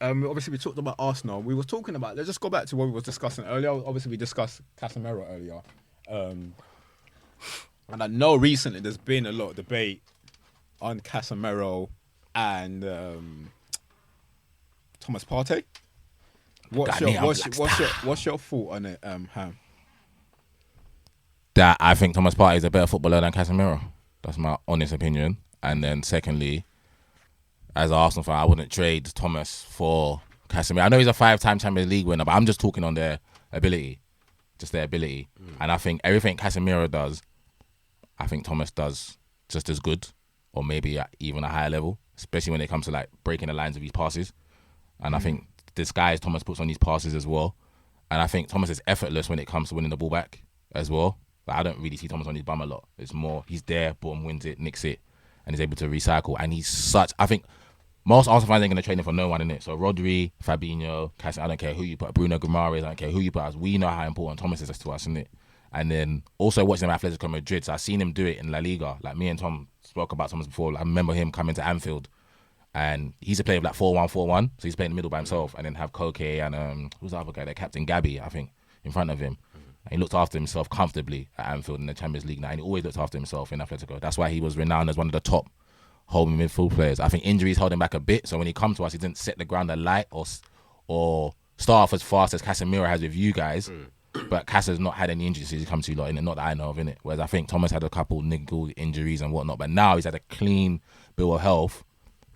Obviously we talked about Arsenal. We were talking about. Let's just go back to what we was discussing earlier. Obviously we discussed Casemiro earlier, um, and I know recently there's been a lot of debate on Casemiro and Thomas Partey. What's your thought on it, Ham? That I think Thomas Partey is a better footballer than Casemiro. That's my honest opinion. And then secondly, as an Arsenal fan, I wouldn't trade Thomas for Casemiro. I know he's a 5-time Champions League winner, but I'm just talking on their ability, just their ability. And I think everything Casemiro does, I think Thomas does just as good, or maybe at even a higher level, especially when it comes to like breaking the lines of his passes. And I think this guy Thomas puts on these passes as well. And I think Thomas is effortless when it comes to winning the ball back as well. Like, I don't really see Thomas on his bum a lot. It's more he's there, boom, wins it, nicks it, and he's able to recycle. And he's such. I think most Arsenal fans ain't gonna trade him for no one in it. So Rodri, Fabinho, Casemiro, I don't care who you put. Bruno Guimaraes, I don't care who you put. Us. We know how important Thomas is to us, isn't it? And then also watching him at Atletico Madrid. So I've seen him do it in La Liga. Like me and Tom spoke about Thomas before. Like, I remember him coming to Anfield. And he's a player of like 4-1-4-1, so he's playing in the middle by himself, and then have Koke and who's the other guy? Their captain Gabby, I think, in front of him. And he looked after himself comfortably at Anfield in the Champions League now, and he always looked after himself in Atletico. That's why he was renowned as one of the top holding midfield players. I think injuries held him back a bit, so when he come to us, he didn't set the ground alight or start off as fast as Casemiro has with you guys. But Cas has not had any injuries since he come to you lot, not that I know of, innit? Whereas I think Thomas had a couple niggled injuries and whatnot, but now he's had a clean bill of health.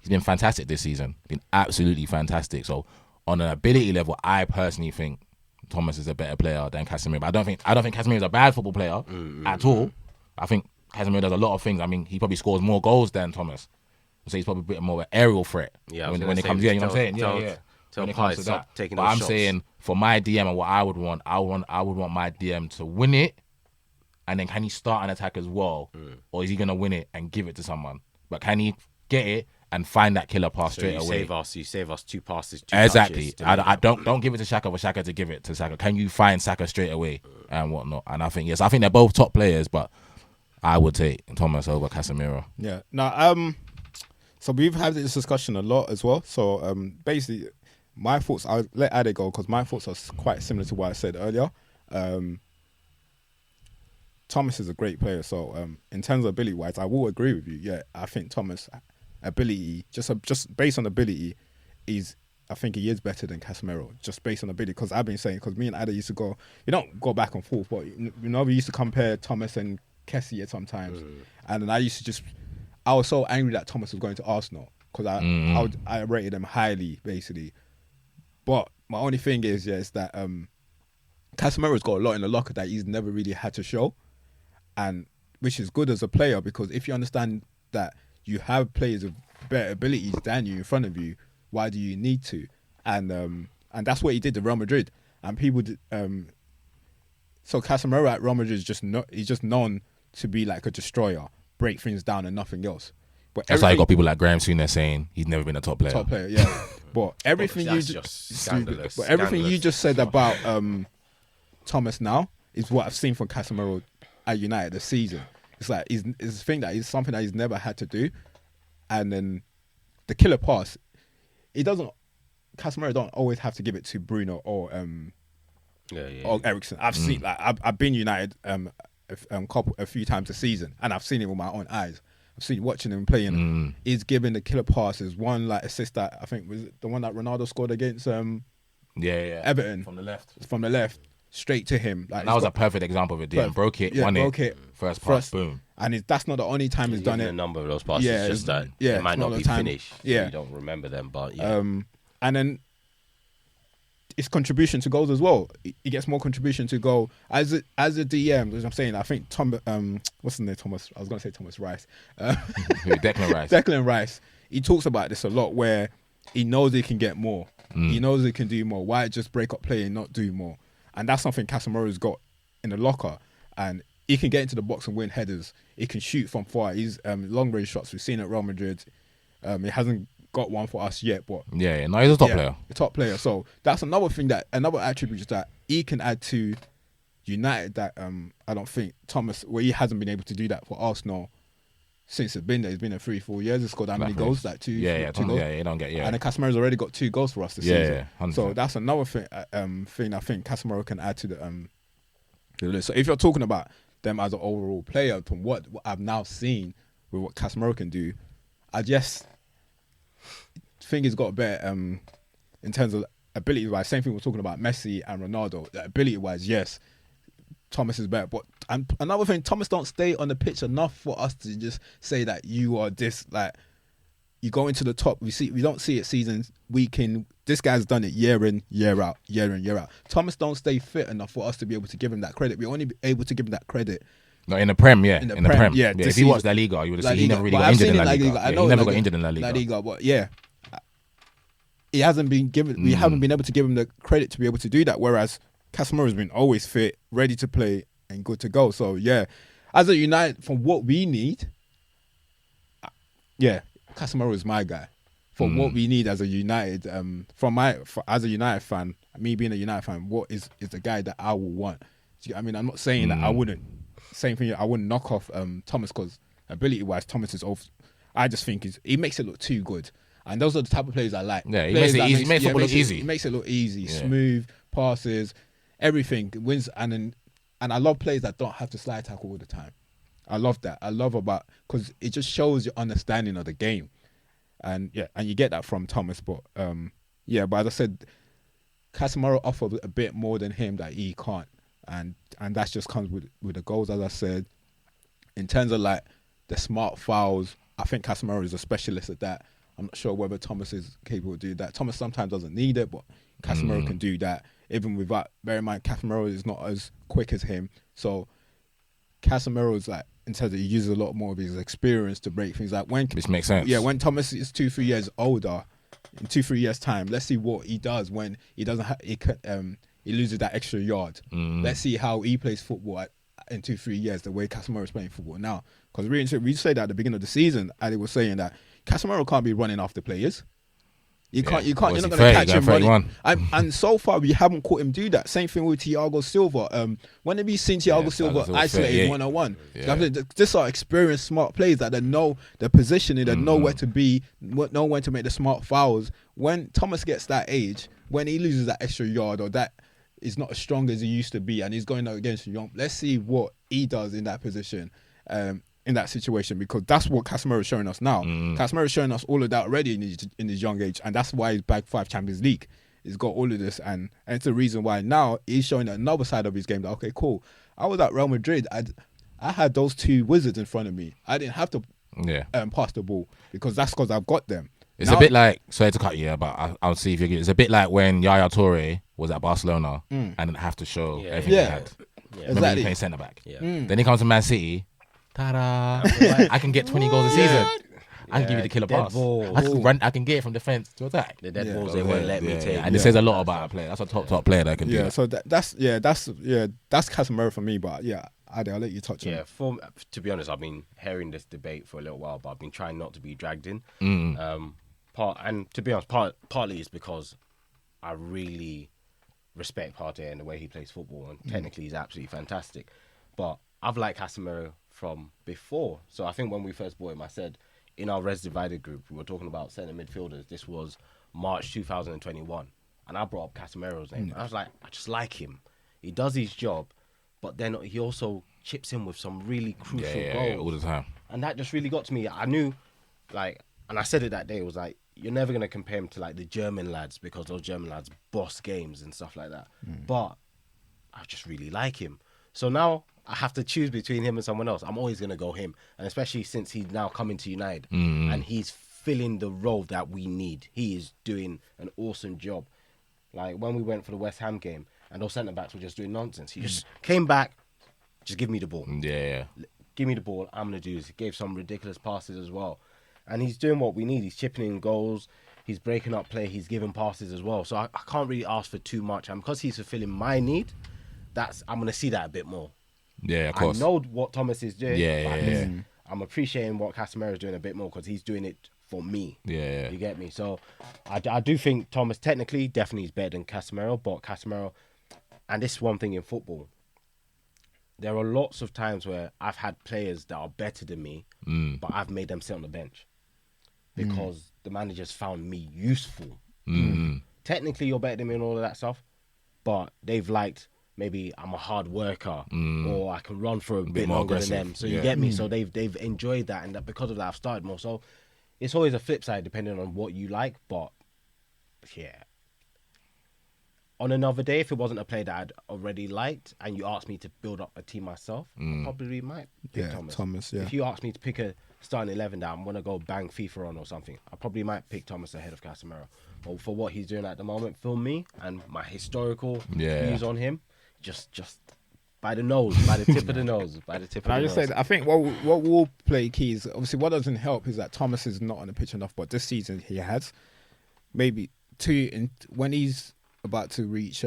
He's been fantastic this season. Been absolutely fantastic. So on an ability level, I personally think Thomas is a better player than Casemiro. But I don't think Casemiro is a bad football player at all. I think Casemiro does a lot of things. I mean, he probably scores more goals than Thomas. So he's probably a bit more of an aerial threat. Yeah, when it comes, you know what I'm saying? When it comes to that. But I'm saying for my DM and what I would want my DM to win it, and then can he start an attack as well, or is he gonna win it and give it to someone? But can he get it and find that killer pass straight away? You save us 2 passes, 2 exactly. touches. I don't give it to Xhaka for Xhaka to give it to Saka. Can you find Saka straight away and whatnot? And I think I think they're both top players, but I would take Thomas over Casemiro. Yeah. Now, so we've had this discussion a lot as well. So basically, my thoughts. I'll let Ade go because my thoughts are quite similar to what I said earlier. Thomas is a great player. So in terms of ability wise, I will agree with you. Yeah, I think Thomas ability just based on ability I think he is better than Casemiro just based on ability, because I've been saying, because me and Ada used to go, you don't go back and forth, but we used to compare Thomas and Kessie at sometimes, and then I was so angry that Thomas was going to Arsenal because I rated him highly basically. But my only thing is that Casemiro's got a lot in the locker that he's never really had to show, and which is good as a player, because if you understand that you have players with better abilities than you in front of you, why do you need to? And that's what he did to Real Madrid. And people, so Casemiro at Real Madrid is he's just known to be like a destroyer, break things down and nothing else. But that's why you got people like Graham Souness saying he's never been a top player. Top player, yeah. But everything you just said about Thomas now is what I've seen from Casemiro at United this season. It's like it's something that he's never had to do, and then the killer pass. Casemiro don't always have to give it to Bruno or Eriksen. I've seen I've been United a few times this season, and I've seen it with my own eyes. I've seen watching him playing. He's giving the killer passes. One like assist that I think was the one that Ronaldo scored against Everton from the left. From the left. Straight to him. Like, that was a perfect example of it. Broke it, won it. First pass, boom. And that's not the only time he's done it. A number of those passes, just that it might not be finished. So you don't remember them, but and then his contribution to goals as well. He gets more contribution to goal as a DM. As I'm saying, I think what's his name? Thomas. I was going to say Thomas Rice. Declan Rice. Declan Rice. He talks about this a lot, where he knows he can get more. He knows he can do more. Why just break up play and not do more? And that's something Casemiro's got in the locker. And he can get into the box and win headers. He can shoot from far. He's long range shots. We've seen at Real Madrid. He hasn't got one for us yet, but no, he's a top player. A top player. So that's another attribute that he can add to United that I don't think Thomas, he hasn't been able to do that for Arsenal since it's been there. He's been there 3-4 years. He's scored how many goals? Like two goals. Yeah, you don't get And then Casemiro's already got 2 goals for us this season. Yeah, so that's another thing. Thing I think Casemiro can add to the list. So if you're talking about them as an overall player, from what I've now seen with what Casemiro can do, I just think he's got a better in terms of ability wise. Same thing we're talking about Messi and Ronaldo. Ability wise, yes, Thomas is better. But another thing, Thomas don't stay on the pitch enough for us to just say that you are this, like, you go into the top. We don't see it season week in. This guy's done it year in, year out. Thomas don't stay fit enough for us to be able to give him that credit. We're only able to give him that credit. No, in the Prem, yeah. In the Prem. Yeah. If he watched La Liga, you would have seen he never really got injured in La Liga. He never got injured in La Liga. But yeah, he hasn't been given. We haven't been able to give him the credit to be able to do that. Whereas Casemiro has been always fit, ready to play, and good to go. So yeah, as a United, from what we need, yeah, Casemiro is my guy. From what we need as a United, as a United fan, me being a United fan, what is the guy that I will want? I mean, I'm not saying that I wouldn't. Same thing, I wouldn't knock off Thomas, because ability-wise, Thomas is off. I just think he makes it look too good. And those are the type of players I like. Yeah, he makes it easy. He makes football look easy. He makes it look easy, smooth, passes, everything. Wins, and I love players that don't have to slide tackle all the time. I love that. Because it just shows your understanding of the game. And you get that from Thomas. But but as I said, Casemiro offers a bit more than him that he can't. And that just comes with the goals, as I said. In terms of like the smart fouls, I think Casemiro is a specialist at that. I'm not sure whether Thomas is capable of doing that. Thomas sometimes doesn't need it, but Casemiro can do that. Even with that, bear in mind, Casemiro is not as quick as him. So Casemiro is like, in terms of he uses a lot more of his experience to break things like which makes sense. Yeah, when Thomas is 2-3 years older, in 2-3 years time, let's see what he does when he doesn't he loses that extra yard. Let's see how he plays football in 2-3 years, the way Casemiro is playing football now. Because we said that at the beginning of the season, Ali was saying that Casemiro can't be running after players. You're not going to catch him running. And so far, we haven't caught him do that. Same thing with Thiago Silva. When have you seen Thiago Silva isolated 1-on-1? These are experienced, smart players that they know their positioning, they know where to be, know when to make the smart fouls. When Thomas gets that age, when he loses that extra yard or that is not as strong as he used to be, and he's going out against young, let's see what he does in that position. In that situation, because that's what Casemiro is showing us now. Casemiro is showing us all of that already in his young age, and that's why he's bagged 5 Champions League. He's got all of this, and it's the reason why now he's showing another side of his game. That, okay, cool. I was at Real Madrid. I had those 2 wizards in front of me. I didn't have to pass the ball because I've got them. It's now, a bit like, sorry to cut you, but I'll see if you get it. It's a bit like when Yaya Toure was at Barcelona and didn't have to show everything he had. Remember he playing centre back. Then he comes to Man City. Ta-da! I can get 20 goals a season. I can give you the killer pass. I can run. I can get it from defense to attack. The dead balls they won't let me take. And it says a lot about a player. That's a top player that can do that. So that's Casemiro for me. But Adi, I'll let you touch on it. To be honest, I've been hearing this debate for a little while, but I've been trying not to be dragged in. And to be honest, partly is because I really respect Partey and the way he plays football, and technically he's absolutely fantastic. But I've liked Casemiro from before. So I think when we first bought him, I said in our Res Divided group, we were talking about centre midfielders. This was March 2021. And I brought up Casemiro's name. I was like, I just like him. He does his job, but then he also chips in with some really crucial goals. All the time. And that just really got to me. I knew, and I said it that day, it was like, you're never going to compare him to like the German lads because those German lads boss games and stuff like that. But I just really like him. So now I have to choose between him and someone else. I'm always going to go him. And especially since he's now coming to United and he's filling the role that we need. He is doing an awesome job. Like when we went for the West Ham game and those centre-backs were just doing nonsense. He just came back, just give me the ball. Give me the ball, I'm going to do this. He gave some ridiculous passes as well. And he's doing what we need. He's chipping in goals. He's breaking up play. He's giving passes as well. So I can't really ask for too much. And because he's fulfilling my need, I'm going to see that a bit more. Yeah, of course. I know what Thomas is doing. Yeah. I'm appreciating what Casemiro is doing a bit more because he's doing it for me. Yeah. You get me? So I do think Thomas technically definitely is better than Casemiro, but Casemiro, and this is one thing in football, there are lots of times where I've had players that are better than me, but I've made them sit on the bench because the managers found me useful. Technically, you're better than me and all of that stuff, but they've liked maybe I'm a hard worker or I can run for a bit more longer aggressive. than them. So you get me. So they've enjoyed that, and that because of that, I've started more. So it's always a flip side depending on what you like, but yeah. On another day, if it wasn't a player that I'd already liked and you asked me to build up a team myself, I probably might pick Thomas. Yeah. If you asked me to pick a starting 11 that I'm going to go bang FIFA on or something, I probably might pick Thomas ahead of Casemiro. But for what he's doing at the moment, for me and my historical views on him, just by the nose, by the tip of the nose, by the tip of the nose. I just said, I think what will play key is, obviously what doesn't help is that Thomas is not on the pitch enough, but this season he has. Maybe when he's about to reach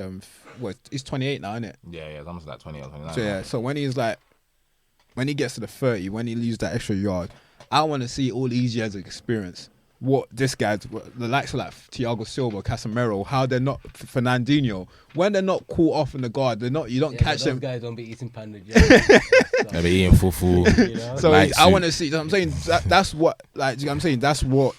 he's 28 now, isn't it? Yeah, it's almost like 20 or 29. So so when he gets to the 30, when he loses that extra yard, I want to see all these years of experience. What this guy's, the likes of like Thiago Silva, Casemiro, how they're not Fernandinho, when they're not caught off in the guard, they're not. You don't catch them. Those guys don't be eating panda. They be eating fufu. You know? So Light I soup. want to see. I'm saying that's what, like, you know what I'm saying, that's what.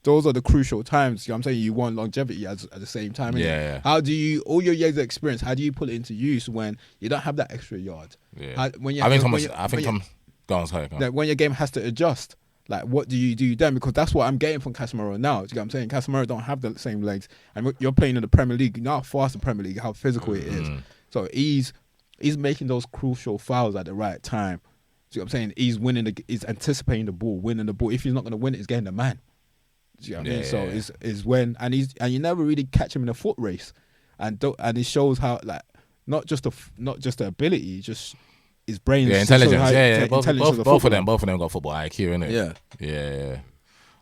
Those are the crucial times. You know what I'm saying, you want longevity at the same time. Yeah. How do you, all your years of experience, how do you put it into use when you don't have that extra yard? Yeah. I think Tom. Go on, sorry. Go on. Like when your game has to adjust, like what do you do then? Because that's what I'm getting from Casemiro now. Do you know what I'm saying? Casemiro don't have the same legs, and you're playing in the Premier League. You know how fast the Premier League, how physical it is. So he's making those crucial fouls at the right time. Do you know what I'm saying? He's anticipating the ball, winning the ball. If he's not going to win it, he's getting the man. Do you know what I mean? So is when and you never really catch him in a foot race, and it shows how, like, not just the ability, just his brain. Yeah, intelligence. Both of them got football IQ, innit? Yeah.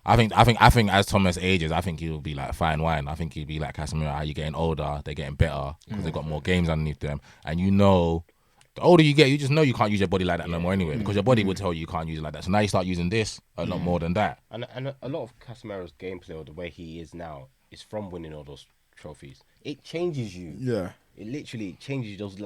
I think as Thomas ages, I think he'll be like fine wine. I think he'll be like Casemiro. How you getting older, they're getting better because they've got more games underneath them, and the older you get, you just know you can't use your body like that no more anyway, because your body will tell you can't use it like that. So now you start using this a lot more than that. And a lot of Casemiro's gameplay, or the way he is now, is from winning all those trophies. It changes you. Yeah. It literally changes those